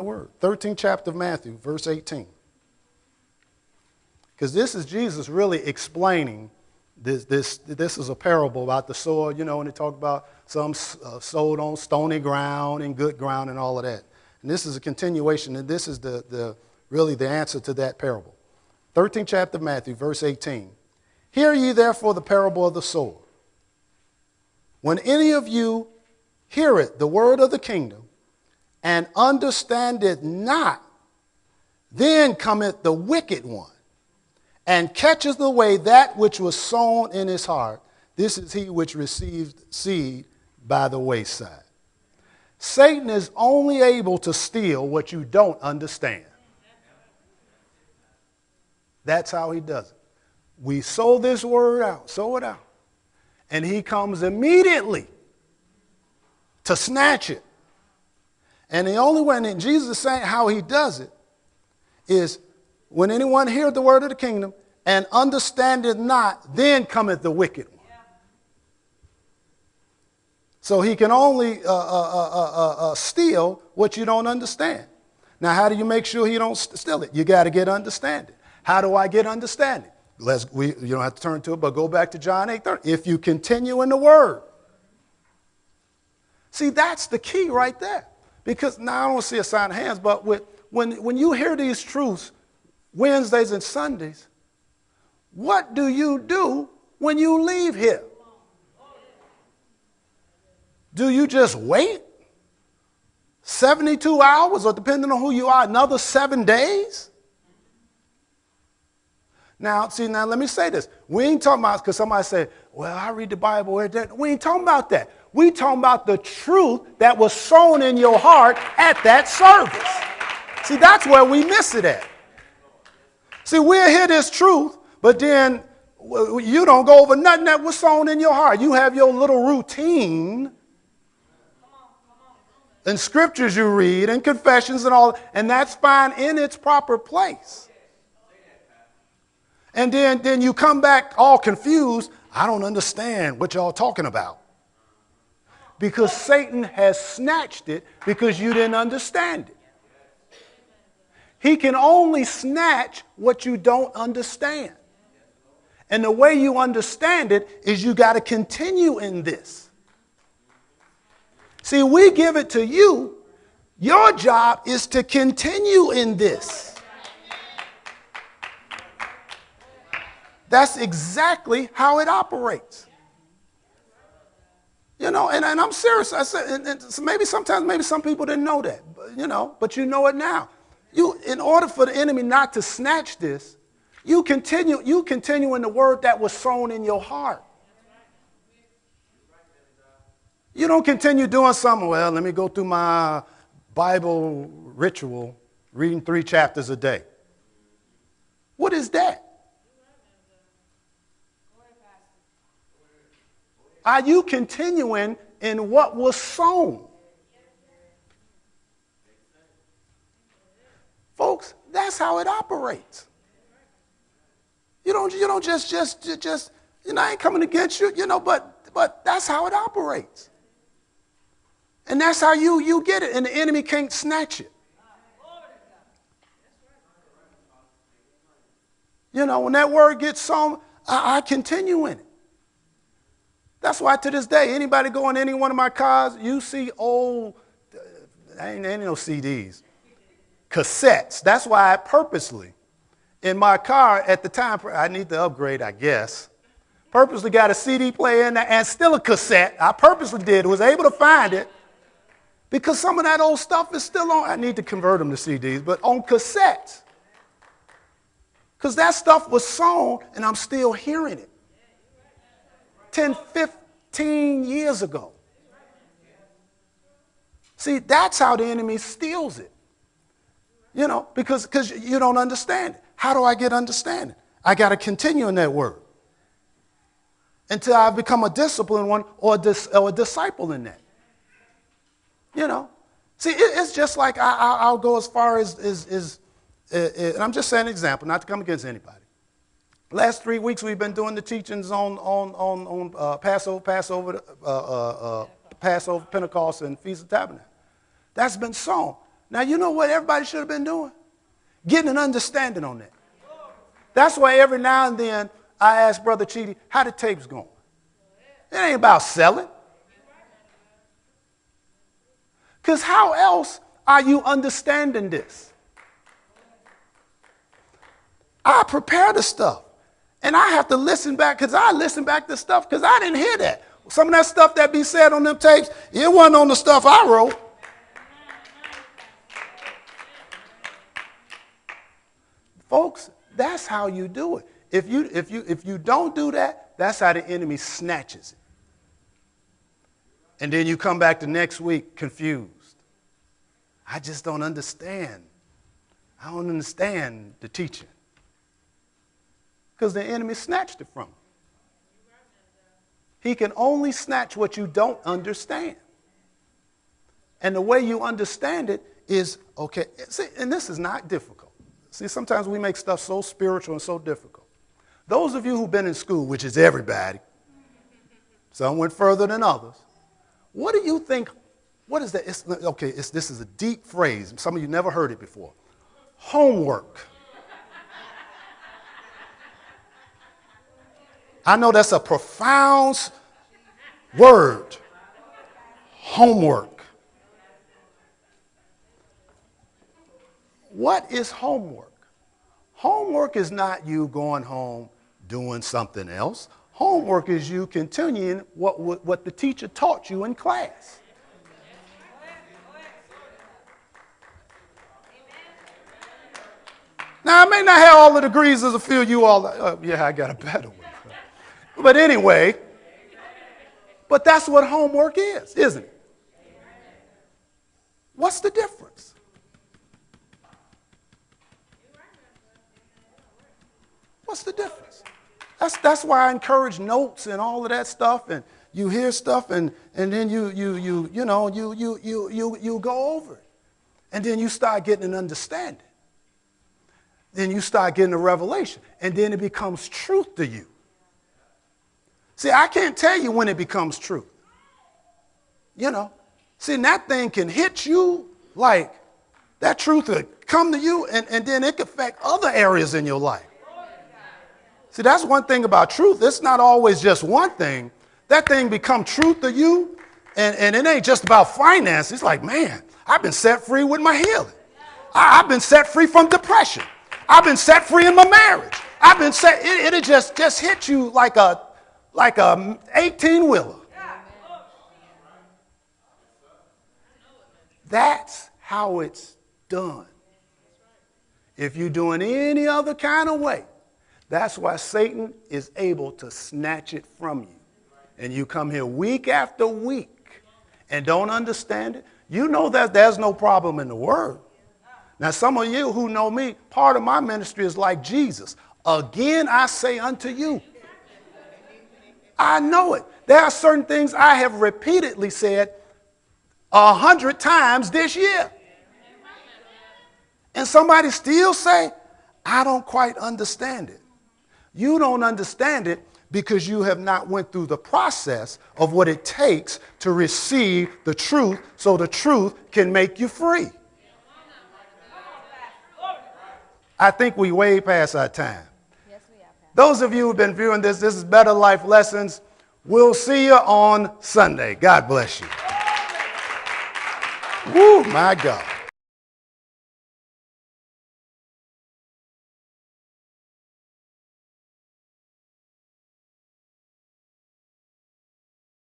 word. 13th chapter of Matthew, verse 18. Because this is Jesus really explaining this is a parable about the soil, you know, when they talk about some sowed on stony ground and good ground and all of that. And this is a continuation, and this is really the answer to that parable. 13th chapter of Matthew, verse 18. Hear ye therefore the parable of the sower. When any of you hear it, the word of the kingdom, and understand it not, then cometh the wicked one, and catcheth away that which was sown in his heart. This is he which received seed by the wayside. Satan is only able to steal what you don't understand. That's how he does it. We sow this word out, sow it out, and he comes immediately to snatch it. And the only way, and Jesus is saying how he does it, is when anyone hears the word of the kingdom and understand it not, then cometh the wicked one. So he can only steal what you don't understand. Now, how do you make sure he don't steal it? You got to get understanding. How do I get understanding? You don't have to turn to it, but go back to John 8:30. If you continue in the word. See, that's the key right there. Because now I don't see a sign of hands, but when you hear these truths Wednesdays and Sundays, what do you do when you leave here? Do you just wait 72 hours, or depending on who you are, another 7 days? Now, let me say this. We ain't talking about, because somebody said, well, I read the Bible. We ain't talking about that. We talking about the truth that was sown in your heart at that service. See, that's where we miss it at. See, we'll hear this truth, but then you don't go over nothing that was sown in your heart. You have your little routine and scriptures you read and confessions and all, and that's fine in its proper place. And then you come back all confused. I don't understand what y'all talking about. Because Satan has snatched it because you didn't understand it. He can only snatch what you don't understand. And the way you understand it is you got to continue in this. See, we give it to you. Your job is to continue in this. That's exactly how it operates. You know, and I'm serious. I said, and maybe some people didn't know that, but you know it now. In order for the enemy not to snatch this, you continue in the word that was sown in your heart. You don't continue doing something, well, let me go through my Bible ritual, reading 3 chapters a day. What is that? Are you continuing in what was sown? Folks, that's how it operates. You don't just I ain't coming against you, but that's how it operates. And that's how you get it, and the enemy can't snatch it. When that word gets sown, I continue in it. That's why to this day, anybody go in any one of my cars, you see old, ain't no CDs, cassettes. That's why I purposely, in my car at the time, I need to upgrade, I guess, purposely got a CD player in there and still a cassette. I purposely did, was able to find it, because some of that old stuff is still on. I need to convert them to CDs, but on cassettes. Because that stuff was sown, and I'm still hearing it. 10, 15 years ago. See, that's how the enemy steals it. Because you don't understand it. How do I get understanding? I got to continue in that word until I become a disciplined one or a disciple in that. See, it's just like I'll go as far as and I'm just saying an example, not to come against anybody. Last 3 weeks we've been doing the teachings on Passover, Pentecost, and Feast of Tabernacles. That's been sown. Now, you know what everybody should have been doing? Getting an understanding on that. That's why every now and then I ask Brother Chidi, how the tapes going? It ain't about selling. Because how else are you understanding this? I prepare the stuff. And I have to listen back, because I listen back to stuff because I didn't hear that. Some of that stuff that be said on them tapes, it wasn't on the stuff I wrote. Folks, that's how you do it. If you don't do that, that's how the enemy snatches it. And then you come back the next week confused. I just don't understand. I don't understand the teaching. Because the enemy snatched it from you. He can only snatch what you don't understand. And the way you understand it is, okay, see, and this is not difficult. See, sometimes we make stuff so spiritual and so difficult. Those of you who've been in school, which is everybody, some went further than others, what do you think, what is that? This is a deep phrase. Some of you never heard it before. Homework. I know that's a profound word. Homework. What is homework? Homework is not you going home doing something else. Homework is you continuing what the teacher taught you in class. Now, I may not have all the degrees as a few of you all. Yeah, I got a better one. But anyway, but that's what homework is, isn't it? What's the difference? What's the difference? That's why I encourage notes and all of that stuff, and you hear stuff, and then you go over it, and then you start getting an understanding. Then you start getting a revelation, and then it becomes truth to you. See, I can't tell you when it becomes truth. See, and that thing can hit you like that truth could come to you, and then it could affect other areas in your life. See, that's one thing about truth. It's not always just one thing. That thing become truth to you, and it ain't just about finance. It's like, man, I've been set free with my healing. I've been set free from depression. I've been set free in my marriage. I've been set. It just hit you like a 18-wheeler. That's how it's done. If you're doing any other kind of way, that's why Satan is able to snatch it from you. And you come here week after week and don't understand it. You know that there's no problem in the word. Now, some of you who know me, part of my ministry is like Jesus. Again, I say unto you. I know it. There are certain things I have repeatedly said 100 times this year. And somebody still say, I don't quite understand it. You don't understand it because you have not went through the process of what it takes to receive the truth so the truth can make you free. I think we way past our time. Yes, we are. Those of you who've been viewing this is Better Life Lessons. We'll see you on Sunday. God bless you. Woo, my God.